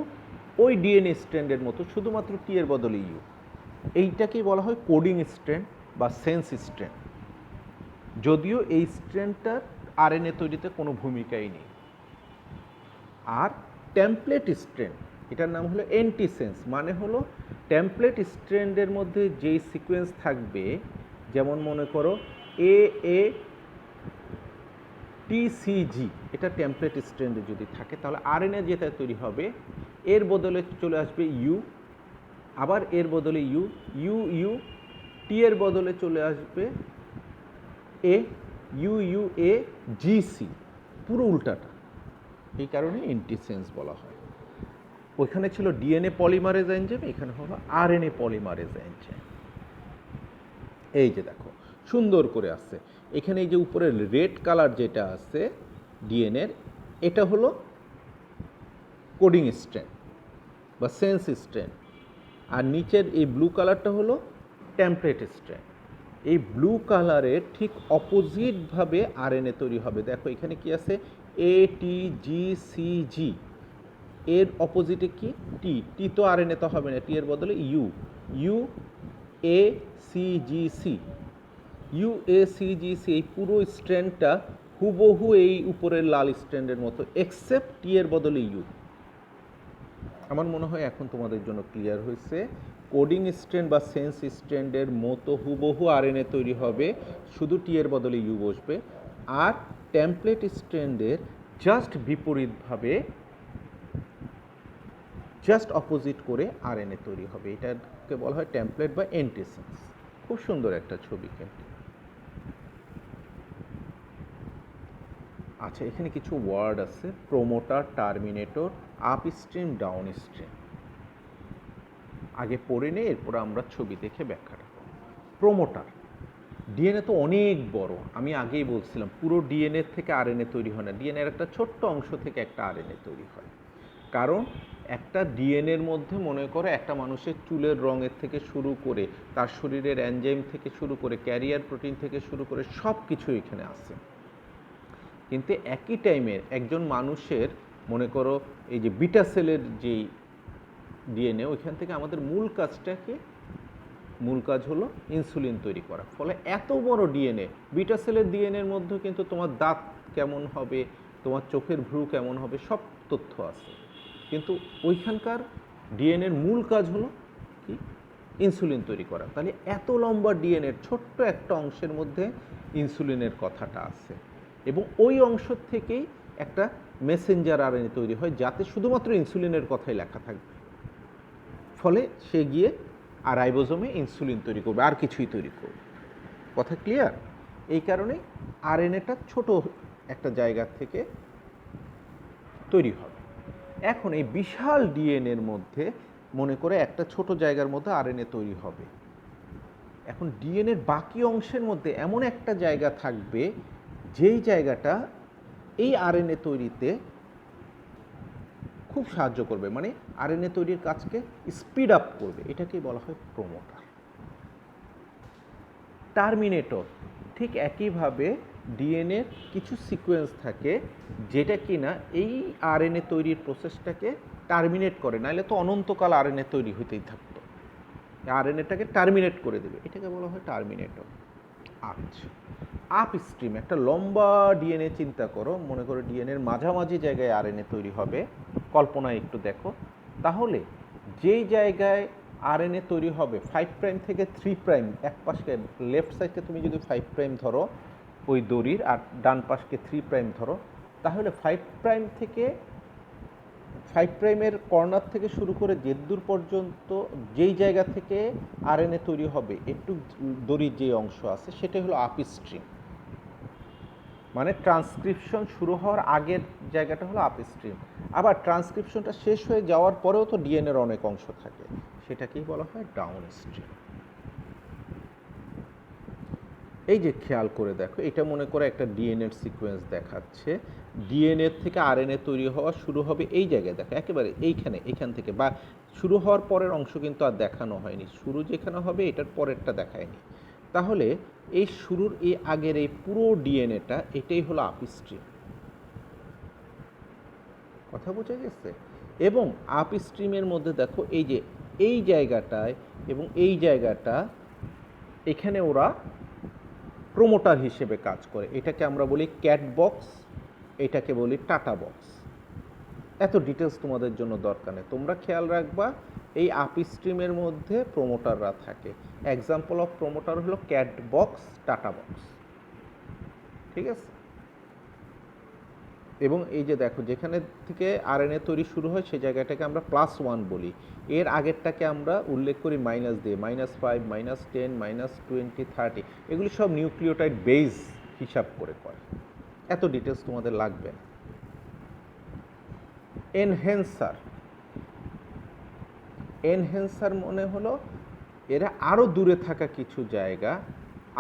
ওই ডিএনএ স্ট্র্যান্ডের মতো, শুধুমাত্র টি এর বদলে ইউ। এইটাকেই বলা হয় কোডিং স্ট্র্যান্ড বা সেন্স স্ট্র্যান্ড, যদিও এই স্ট্র্যান্ডটার আরএনএ তৈরিতে কোনো ভূমিকাই নেই। আর টেমপ্লেট স্ট্র্যান্ড, এটার নাম হলো অ্যান্টিসেন্স, মানে হলো টেমপ্লেট স্ট্র্যান্ডের মধ্যে যেই সিকোয়েন্স থাকবে, যেমন মনে করো AATCG, এটা টেমপ্লেট স্ট্র্যান্ডে যদি থাকে তাহলে আরএনএ যেটা তৈরি হবে এর বদলে চলে আসবে ইউ, আবার এর বদলে ইউ, ইউ ইউ, টি এর বদলে চলে আসবে এ, ইউ ইউ এ, জিসি, পুরো উল্টাটা। এই কারণে অ্যান্টিসেন্স বলা হয়। ওইখানে ছিল ডিএনএ পলিমারেজ এনজাইম, এখানে হলো আরএনএ পলিমারেজ এনজাইম। এই যে দেখো সুন্দর করে আছে, এখানে এই যে উপরে রেড কালার যেটা আছে ডিএনএর, এটা হলো কোডিং স্ট্র্যান্ড বা সেন্স স্ট্র্যান্ড, আর নিচের এই ব্লু কালারটা হলো টেমপ্লেট স্ট্র্যান্ড। এই ব্লু কালারের ঠিক অপোজিটভাবে আরএনএ তৈরি হবে। দেখো এখানে কি আছে ATGCG, এর অপোজিটে কি টি, টি তো আরএনএ তো হবে না, টি এর বদলে ইউ, UACGC, UACGC। এই পুরো স্ট্র্যান্ডটা হুবহু এই উপরের লাল স্ট্র্যান্ডের মতো, এক্সেপ্ট টি এর বদলে ইউ। আমার মনে হয় এখন তোমাদের জন্য ক্লিয়ার হয়েছে। কোডিং স্ট্র্যান্ড বা সেন্স স্ট্র্যান্ডের মতো হুবহু আরএনএ তৈরি হবে, শুধু টি এর বদলে ইউ বসবে। আর টেমপ্লেট স্ট্র্যান্ডের জাস্ট বিপরীতভাবে জাস্ট অপোজিট করে আরএনএ তৈরি হবে। এটাকে বলা হয় টেমপ্লেট বা অ্যান্টিসেন্স। খুব সুন্দর একটা ছবি কিন্তু। আচ্ছা, এখানে কিছু ওয়ার্ড আছে, promoter, terminator, up stream, down stream. আগে পড়ে নিয়ে এরপর আমরা ছবি দেখে ব্যাখ্যাটা করব। প্রোমোটার, ডিএনএ তো অনেক বড়, আমি আগেই বলছিলাম পুরো ডিএনএ থেকে আরএনএ তৈরি হয় না, ডিএনএর একটা ছোট্ট অংশ থেকে একটা আরএনএ তৈরি হয়। কারণ একটা ডিএনএর মধ্যে মনে করো একটা মানুষের চুলের রঙের থেকে শুরু করে তার শরীরের এনজাইম থেকে শুরু করে ক্যারিয়ার প্রোটিন থেকে শুরু করে সব কিছু এখানে আছে। কিন্তু একই টাইমে একজন মানুষের মনে করো এই যে বিটা সেলের যেই ডিএনএ, ওইখান থেকে আমাদের মূল কাজ হলো ইনসুলিন তৈরি করা। ফলে এত বড় ডিএনএ, বিটা সেলের ডিএনএর মধ্যে কিন্তু তোমার দাঁত কেমন হবে, তোমার চোখের ভ্রু কেমন হবে, সব তথ্য আছে। কিন্তু ওইখানকার ডিএনএর মূল কাজ হলো কি, ইনসুলিন তৈরি করা। তাহলে এত লম্বা ডিএনএর ছোট্ট একটা অংশের মধ্যে ইনসুলিনের কথাটা আছে, এবং ওই অংশ থেকেই একটা মেসেঞ্জার আরএনএ তৈরি হয় যাতে শুধুমাত্র ইনসুলিনের কথাই লেখা থাকবে। ফলে সে গিয়ে আর রাইবোজোমে ইনসুলিন তৈরি করবে, আর কিছুই তৈরি করবে। কথা ক্লিয়ার? এই কারণে আরএনএটা ছোট একটা জায়গা থেকে তৈরি হবে। এখন এই বিশাল ডিএনএর মধ্যে মনে করে একটা ছোট জায়গার মধ্যে আরএনএ তৈরি হবে। এখন ডিএনএর বাকি অংশের মধ্যে এমন একটা জায়গা থাকবে যেই জায়গাটা এই আরএনএ তৈরিতে খুব সাহায্য করবে, মানে আরএনএ তৈরির কাজকে স্পিড আপ করবে। এটাকেই বলা হয় প্রোমোটার। টার্মিনেটর, ঠিক একইভাবে ডিএনএর কিছু সিকোয়েন্স থাকে যেটা কিনা এই আরএনএ তৈরির প্রসেসটাকে টার্মিনেট করে, নাহলে তো অনন্তকাল আরএনএ তৈরি হতেই থাকতো। আরএনএটাকে টার্মিনেট করে দেবে, এটাকে বলা হয় টার্মিনেটর। আচ্ছা, আপ স্ট্রিম, একটা লম্বা ডিএনএ চিন্তা করো, মনে করো ডিএনএর মাঝামাঝি জায়গায় আরএনএ তৈরি হবে, কল্পনায় একটু দেখো। তাহলে যেই জায়গায় আরএনএ তৈরি হবে 5 প্রাইম থেকে 3 প্রাইম, এক পাশকে লেফট সাইডকে তুমি যদি 5 প্রাইম ধরো ওই দড়ির, আর ডান পাশকে 3 প্রাইম ধরো, তাহলে 5 প্রাইম থেকে 5 প্রাইমের কর্নার থেকে শুরু করে জেদ্দুর পর্যন্ত যেই জায়গা থেকে আরএনএ তৈরি হবে, একটু দড়ির যে অংশ আছে সেটাই হলো আপ স্ট্রিম। মানে ট্রান্সক্রিপশন শুরু হওয়ার আগের জায়গাটা হলো আপ স্ট্রিম। আবার ট্রান্সক্রিপশনটা শেষ হয়ে যাওয়ার পরেও তো ডিএনএর অনেক অংশ থাকে, সেটাকেই বলা হয় ডাউন স্ট্রিম। এই যে খেয়াল করে দেখো, এটা মনে করে একটা ডিএনএর সিকোয়েন্স দেখাচ্ছে। ডিএনএ থেকে আরএনএ তৈরি হওয়া শুরু হবে এই জায়গায়, দেখো একেবারে এখান থেকে, বা শুরু হওয়ার পরের অংশ কিন্তু আর দেখানো হয়নি, শুরু যেখানে হবে এটার পরেরটা দেখায়নি। তাহলে এই শুরুর এই আগের এই পুরো ডিএনএটা, এটাই হলো আপ স্ট্রিম। কথা বোঝা গেছে? এবং আপ স্ট্রিমের মধ্যে দেখো এই যে এই জায়গাটায় এবং এই জায়গাটা, এখানে ওরা প্রোমোটার হিসেবে কাজ করে। এটাকে আমরা বলি ক্যাট বক্স, এটাকে বলি টাটা বক্স। এত ডিটেলস তোমাদের জন্য দরকার নেই, তোমরা খেয়াল রাখবা এই আপ স্ট্রিমের মধ্যে প্রোমোটাররা থাকে। এক্সাম্পল অফ প্রোমোটার হলো ক্যাট বক্স, টাটা বক্স। ঠিক আছে? এবং এই যে দেখো, যেখানে থেকে আরএনএ তৈরি শুরু হয় সেই জায়গাটাকে আমরা +1 বলি, এর আগেরটাকে আমরা উল্লেখ করি মাইনাস দিয়ে, -5, -10, -20, 30। এগুলি সব নিউক্লিওটাইড বেস হিসাব করে। এত ডিটেলস তোমাদের লাগবে না। এনহ্যান্সার মনে হলো এরা আরও দূরে থাকা কিছু জায়গা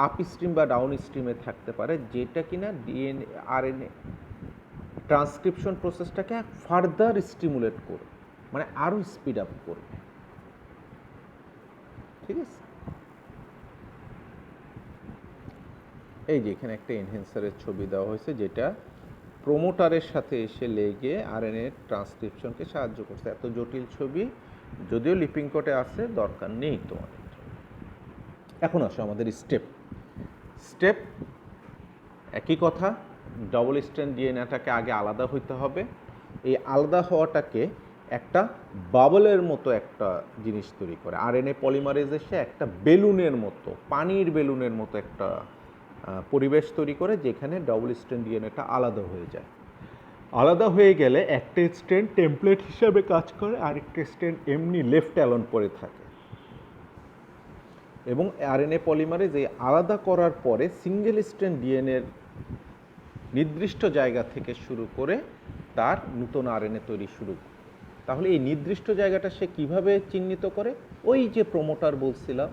আপ স্ট্রিম বা ডাউন স্ট্রিমে থাকতে পারে, যেটা কিনা ডিএনএ আরএনএ ট্রান্সক্রিপশন প্রসেসটাকে ফার্দার স্টিমুলেট করবে, মানে আরও স্পিড আপ করবে। ঠিক আছে? এই যে এখানে একটা এনহ্যান্সারের ছবি দেওয়া হয়েছে, যেটা প্রোমোটারের সাথে এসে লেগে আরএনএ ট্রান্সক্রিপশনকে সাহায্য করছে। এত জটিল ছবি, যদিও লিপিং কোডে আছে, দরকার নেই তোমাদের। এখন আসো আমাদের স্টেপ একই কথা, ডবল স্ট্র্যান্ড ডিএনএটাকে আগে আলাদা হইতে হবে। এই আলাদা হওয়াটাকে একটা বাবলের মতো একটা জিনিস তৈরি করে। আরএনএ পলিমারেজ এসে একটা বেলুনের মতো, পানির বেলুনের মতো একটা পরিবেশ তৈরি করে, যেখানে ডবল স্ট্র্যান্ড ডিএনএটা আলাদা হয়ে যায়। আলাদা হয়ে গেলে একটা স্ট্র্যান্ড টেমপ্লেট হিসাবে কাজ করে, আরেকটা স্ট্র্যান্ড এমনি লেফট অ্যালোন পড়ে থাকে। এবং আরএনএ পলিমারেজ এই আলাদা করার পরে সিঙ্গেল স্ট্র্যান্ড ডিএনএর নির্দিষ্ট জায়গা থেকে শুরু করে তার নতুন আরএনএ তৈরি শুরু করে। তাহলে এই নির্দিষ্ট জায়গাটা সে কিভাবে চিহ্নিত করে? ওই যে প্রোমোটার বলছিলাম,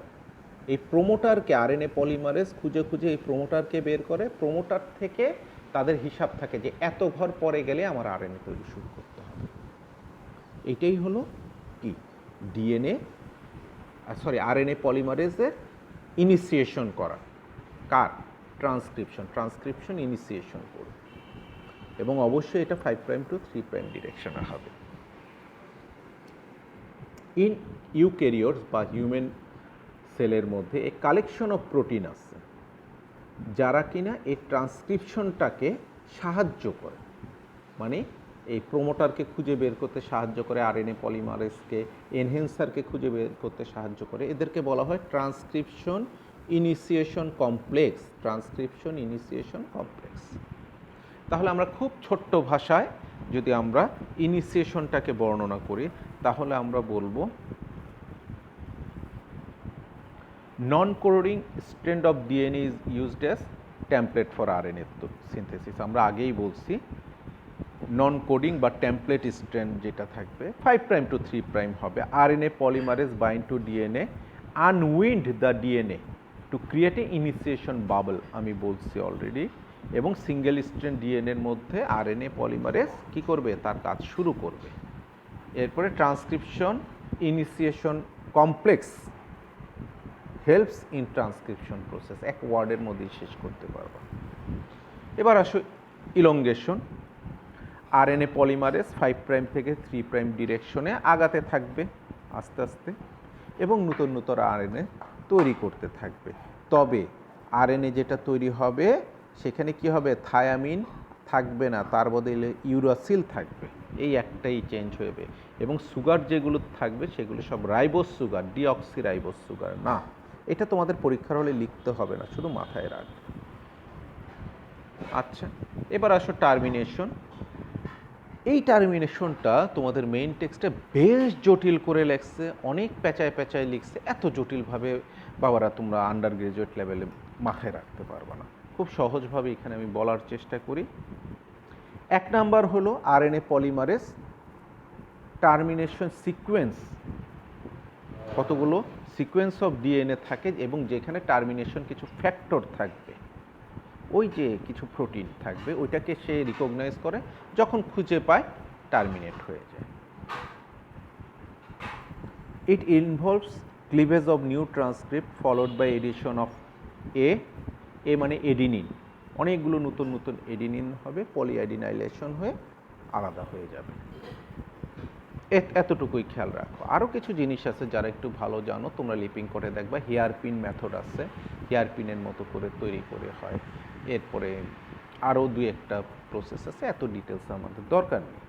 এই প্রোমোটারকে আরএনএ পলিমারেজ খুঁজে খুঁজে এই প্রোমোটারকে বের করে। প্রোমোটার থেকে তাদের হিসাব থাকে যে এত ঘর পরে গেলে আমার আরএনএ তৈরি শুরু করতে হবে। এইটাই হলো কি আরএনএ পলিমারেজের ইনিশিয়েশন করা। কার? ট্রান্সক্রিপশন ইনিশিয়েশন করবে। এবং অবশ্যই এটা 5' to 3' ডিরেকশনে হবে। ইন ইউক্যারিওটস বা হিউম্যান সেলের মধ্যে এ কালেকশন অফ প্রোটিন আছে যারা কিনা এই ট্রান্সক্রিপশনটাকে সাহায্য করে, মানে এই প্রোমোটারকে খুঁজে বের করতে সাহায্য করে, আরএনএ পলিমারেজকে এনহেন্সারকে খুঁজে বের করতে সাহায্য করে। এদেরকে বলা হয় ট্রান্সক্রিপশন ইনিশিয়েশন কমপ্লেক্স। তাহলে আমরা খুব ছোট্ট ভাষায় যদি আমরা ইনিশিয়েশনটাকে বর্ণনা করি তাহলে আমরা বলবো non coding strand of DNA is used as template for RNA synthesis. আমরা আগেই বলছি নন কোডিং বা টেমপ্লেট স্ট্র্যান্ড যেটা থাকবে 5' to 3' হবে। RNA polymerase bind to DNA, unwind the DNA to create a initiation bubble, আমি বলছি অলরেডি। এবং সিঙ্গেল স্ট্র্যান্ড ডিএনএর মধ্যে আরএনএ পলিমারেজ কি করবে? তার কাজ শুরু করবে। এরপরে transcription initiation complex helps in transcription process. এক ওয়ার্ডের মধ্যেই শেষ করতে পারবো। এবার আসো ইলংগেশন। আরএনএ পলিমারেজ 5' থেকে 3' ডিরেকশনে আগাতে থাকবে আস্তে আস্তে এবং নতুন নতুন আরএনএ তৈরি করতে থাকবে। তবে আরএনএ যেটা তৈরি হবে সেখানে কি হবে? থায়ামিন থাকবে না, তার বদলে ইউরাসিল থাকবে। এই একটাই চেঞ্জ হবে। এবং সুগার যেগুলো থাকবে সেগুলো সব ribose sugar, deoxy ribose sugar না। এটা তোমাদের পরীক্ষার হলে লিখতে হবে না, শুধু মাথায় রাখবে। আচ্ছা, এবার আসো টার্মিনেশন। এই টার্মিনেশনটা তোমাদের মেইন টেক্সটে বেশ জটিল করে লেখছে, অনেক পেঁচায় পেঁচায় লিখছে। এত জটিলভাবে বাবারা তোমরা আন্ডার গ্রাজুয়েট লেভেলে মাথায় রাখতে পারবে না। খুব সহজভাবে এখানে আমি বলার চেষ্টা করি। 1 নাম্বার হলো আরএনএ পলিমারেজ টার্মিনেশন সিকোয়েন্স। কতগুলো সিকোয়েন্স অফ ডিএনএ থাকে এবং যেখানে টার্মিনেশন কিছু ফ্যাক্টর থাকবে, ওই যে কিছু প্রোটিন থাকবে, ওইটাকে সে রিকগনাইজ করে, যখন খুঁজে পায় টার্মিনেট হয়ে যায়। It involves cleavage of new transcript followed by addition of a মানে এডিনিন। অনেকগুলো নতুন নতুন এডিনিন হবে, পলিঅ্যাডিনাইলেশন হয়ে আলাদা হয়ে যাবে। এতটুকুই খেয়াল রাখো। আরও কিছু জিনিস আছে যারা একটু ভালো জানো, তোমরা লিপিং করে দেখবা। হেয়ারপিন মেথড আছে, হেয়ারপিনের মতো করে তৈরি করে হয়। এরপরে আরও 2-1টা প্রসেস আছে, এত ডিটেলস আমাদের দরকার নেই।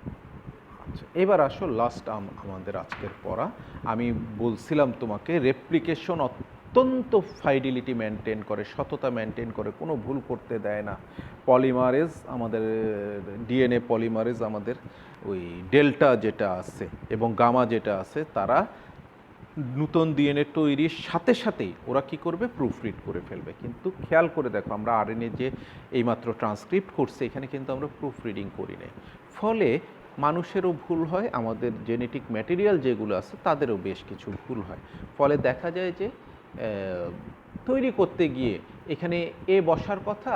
আচ্ছা, এবার আসো লাস্ট আমাদের আজকের পড়া। আমি বলছিলাম তোমাকে রেপ্লিকেশন অত্যন্ত ফাইডিলিটি মেনটেন করে, সততা মেনটেন করে, কোনো ভুল করতে দেয় না। পলিমারেজ আমাদের ডিএনএ পলিমারেজ আমাদের ওই ডেল্টা যেটা আছে এবং গামা যেটা আছে, তারা নতুন ডিএনএ তৈরির সাথে সাথেই ওরা কি করবে? প্রুফরিড করে ফেলবে। কিন্তু খেয়াল করে দেখো, আমরা আরএনএ যে এইমাত্র ট্রান্সক্রিপ্ট করছে এখানে কিন্তু আমরা প্রুফ রিডিং করি নাই। ফলে মানুষেরও ভুল হয়, আমাদের জেনেটিক ম্যাটেরিয়াল যেগুলো আছে তাদেরও বেশ কিছু ভুল হয়। ফলে দেখা যায় যে তৈরি করতে গিয়ে এখানে এ বসার কথা,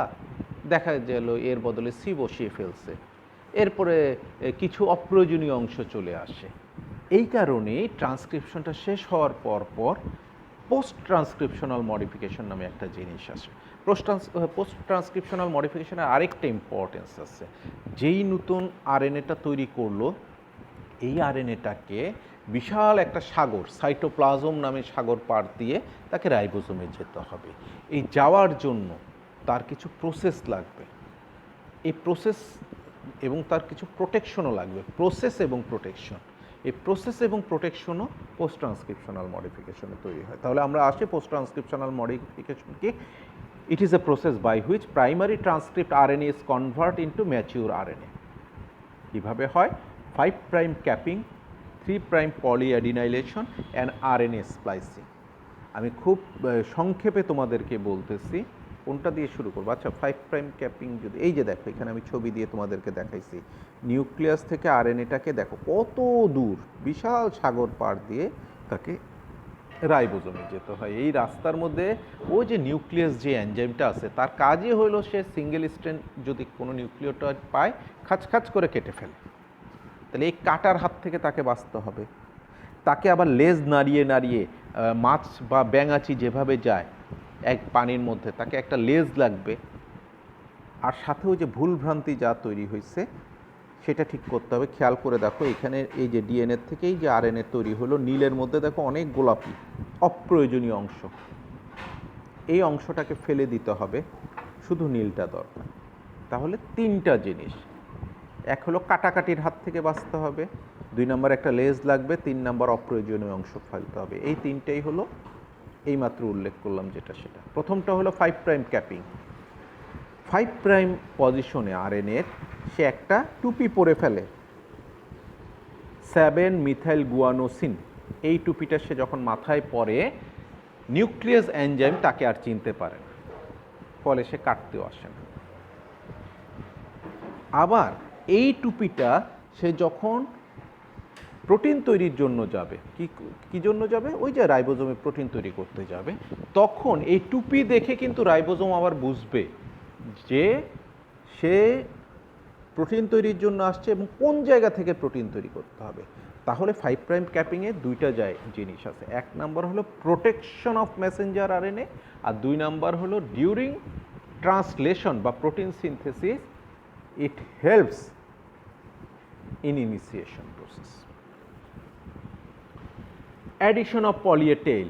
দেখা গেল এর বদলে সি বসিয়ে ফেলছে। এরপরে কিছু অপ্রয়োজনীয় অংশ চলে আসে। এই কারণে ট্রান্সক্রিপশনটা শেষ হওয়ার পর পোস্ট ট্রান্সক্রিপশনাল মডিফিকেশন নামে একটা জিনিস আসে। পোস্ট ট্রান্সক্রিপশনাল মডিফিকেশনের আরেকটা ইম্পর্টেন্স আছে। যেই নতুন আরএনএটা তৈরি করলো, এই আরএনএটাকে বিশাল একটা সাগর, সাইটোপ্লাজম নামে সাগর পার দিয়ে তাকে রাইবোজোমে যেতে হবে। এই যাওয়ার জন্য তার কিছু প্রসেস লাগবে, এই প্রসেস এবং তার কিছু প্রোটেকশনও লাগবে। প্রসেস এবং প্রোটেকশন, এই প্রসেস এবং প্রোটেকশনও পোস্ট ট্রান্সক্রিপশনাল মডিফিকেশনে তৈরি হয়। তাহলে আমরা আসি পোস্ট ট্রান্সক্রিপশনাল মডিফিকেশন কি? It is a process by which primary transcript RNA is convert into mature RNA. কীভাবে হয়? 5 prime capping, 3 prime polyadenylation and RNA splicing. আমি খুব সংক্ষেপে তোমাদেরকে বলতেছি কোনটা দিয়ে শুরু করবো। আচ্ছা, 5 প্রাইম ক্যাপিং যদি এই যে দেখো, এখানে আমি ছবি দিয়ে তোমাদেরকে দেখাইছি, নিউক্লিয়াস থেকে আরএনএটাকে দেখো কত দূর, বিশাল সাগর পার দিয়ে তাকে রাইবোজোমে যেতে হয়। এই রাস্তার মধ্যে ওই যে নিউক্লিয়াস যে এনজাইমটা আছে তার কাজই হলো সে সিঙ্গেল স্ট্র্যান্ড যদি কোনো নিউক্লিওটাইড পায় খাচ করে কেটে ফেলে। তাহলে এই কাটার হাত থেকে তাকে বাঁচতে হবে। তাকে আবার লেজ নাড়িয়ে নাড়িয়ে মাছ বা ব্যাঙাচি যেভাবে যায় এক পানির মধ্যে, তাকে একটা লেজ লাগবে। আর সাথে ওই যে ভুলভ্রান্তি যা তৈরি হয়েছে সেটা ঠিক করতে হবে। খেয়াল করে দেখো, এখানে এই যে ডিএনএ থেকেই যে আরএনএ তৈরি হলো, নীলের মধ্যে দেখো অনেক গোলাপি অপ্রয়োজনীয় অংশ, এই অংশটাকে ফেলে দিতে হবে, শুধু নীলটা দরকার। তাহলে 3টা জিনিস, এক হলো কাটাকাটির হাত থেকে বাঁচতে হবে, 2 নম্বর একটা লেজ লাগবে, 3 নম্বর অপ্রয়োজনীয় অংশ ফেলতে হবে। এই 3টাই হলো এইমাত্র উল্লেখ করলাম যেটা সেটা। প্রথমটা হলো 5 প্রাইম ক্যাপিং। 5 প্রাইম পজিশনে আরএনএর সে একটা টুপি পরে ফেলে, 7 মিথাইল গুয়ানোসিন। এই টুপিটা সে যখন মাথায় পরে, নিউক্লিয়াস এনজাইম তাকে আর চিনতে পারে না, ফলে সে কাটতেও আসে না। আবার এই টুপিটা সে যখন প্রোটিন তৈরির জন্য যাবে, কি জন্য যাবে? ওই যে রাইবোজোমে প্রোটিন তৈরি করতে যাবে, তখন এই টুপি দেখে কিন্তু রাইবোজোম আবার বুঝবে যে সে প্রোটিন তৈরির জন্য আসছে এবং কোন জায়গা থেকে প্রোটিন তৈরি করতে হবে। তাহলে 5 প্রাইম ক্যাপিংয়ে 2টা জিনিস আছে। 1 নাম্বার হলো প্রোটেকশন অফ মেসেঞ্জার আরএনএ, আর 2 নাম্বার হলো ডিউরিং ট্রান্সলেশন বা protein synthesis it helps in initiation process. Addition of poly A tail,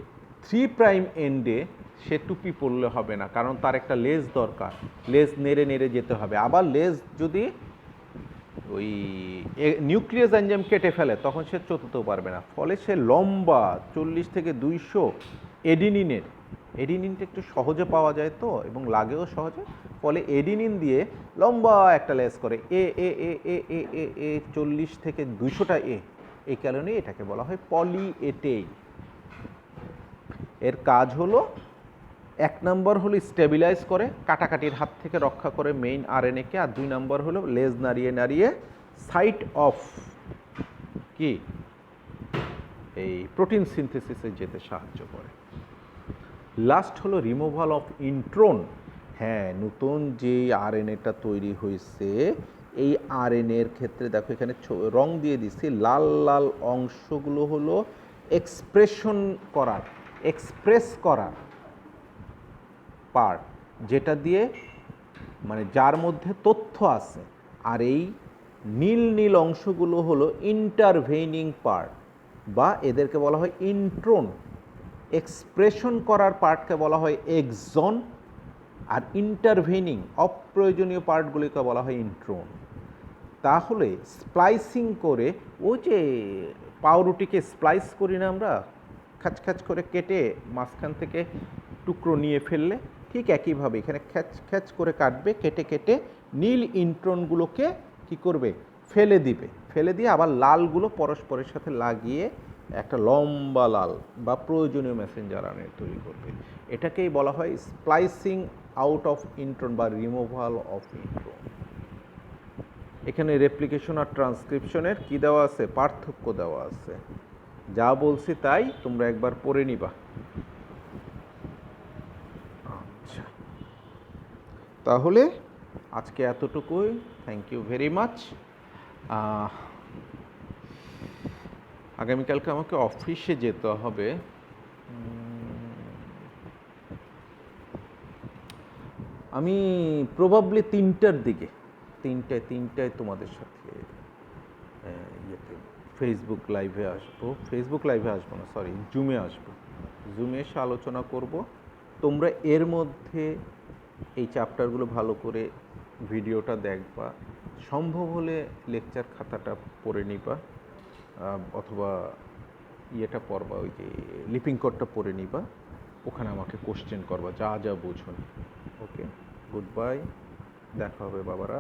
3 prime এন্ডে সে টুপি পরলে হবে না, কারণ তার একটা লেজ দরকার, লেজ নেড়ে নেড়ে যেতে হবে। আবার লেজ যদি ওই নিউক্লিয়াস এনজাইম কেটে ফেলে তখন সে চলতেও পারবে না, ফলে সে লম্বা 40 থেকে 200 এডিনিনটা একটু সহজে পাওয়া যায় তো এবং লাগেও সহজে, ফলে এডিনিন দিয়ে লম্বা একটা লেজ করে এ এ এ এ এ এ এ 40 থেকে 200টা এই কারণে এটাকে বলা হয় পলি এ টেইল। এর কাজ হলো 1 নম্বর হলো স্টেবিলাইজ করে, কাটাকাটির হাত থেকে রক্ষা করে মেইন আরএনএকে, আর 2 নম্বর হলো লেজ নাড়িয়ে নাড়িয়ে সাইট অফ কি এই প্রোটিন সিনথেসিসে যেতে সাহায্য করে। লাস্ট হলো রিমুভাল অফ ইন্ট্রন। হ্যাঁ, নতুন যে আরএনএটা তৈরি হয়েছে এই আরএনএর ক্ষেত্রে দেখো এখানে রং দিয়ে দিচ্ছি, লাল লাল অংশগুলো হলো এক্সপ্রেস করার পার্ট, যেটা দিয়ে মানে যার মধ্যে তথ্য আছে, আর এই নীল নীল অংশগুলো হলো ইন্টারভেইনিং পার্ট বা এদেরকে বলা হয় ইন্ট্রন। এক্সপ্রেশন করার পার্টকে বলা হয় এক্সন, আর ইন্টারভেইনিং অপ্রয়োজনীয় পার্টগুলিকে বলা হয় ইন্ট্রন। তাহলে স্প্লাইসিং করে, ওই যে পাউরুটিকে স্প্লাইস করি না আমরা, খাচ করে কেটে মাঝখান থেকে টুকরো নিয়ে ফেললে, ঠিক একইভাবে এখানে খ্যাচ করে কাটবে, কেটে নীল ইন্ট্রনগুলোকে কি করবে? ফেলে দিয়ে আবার লালগুলো পরস্পরের সাথে লাগিয়ে একটা লম্বা লাল বা প্রয়োজনীয় মেসেঞ্জার আরএনএ তৈরি করবে। এটাকেই বলা হয় স্প্লাইসিং আউট অফ ইন্ট্রন বা রিমুভাল অফ ইন্ট্রন। এখানে রেপ্লিকেশন আর ট্রান্সক্রিপশনের কি দেওয়া আছে? পার্থক্য দেওয়া আছে। যা বলছি তাই তোমরা একবার পড়ে নিবা। আচ্ছা, তাহলে আজকে এতটুকুই। Thank you very much. আগামীকালকে আমাকে অফিসে যেতে হবে। আমি প্রবাবলি 3টার দিকে, তিনটায় তোমাদের সাথে ফেসবুক লাইভে আসবো না, সরি, জুমে আসবো। জুমে এসে আলোচনা করব। তোমরা এর মধ্যে এই চ্যাপ্টারগুলো ভালো করে ভিডিওটা দেখবা, সম্ভব হলে লেকচার খাতাটা পড়ে নিবা, অথবা পড়বা, ওই যে লিপিং কোডটা পড়ে নিবা, ওখানে আমাকে কোশ্চেন করবা যা যা বুঝুন। ওকে, গুড বাই, দেখা হবে বাবারা,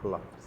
আল্লাহ হাফেজ।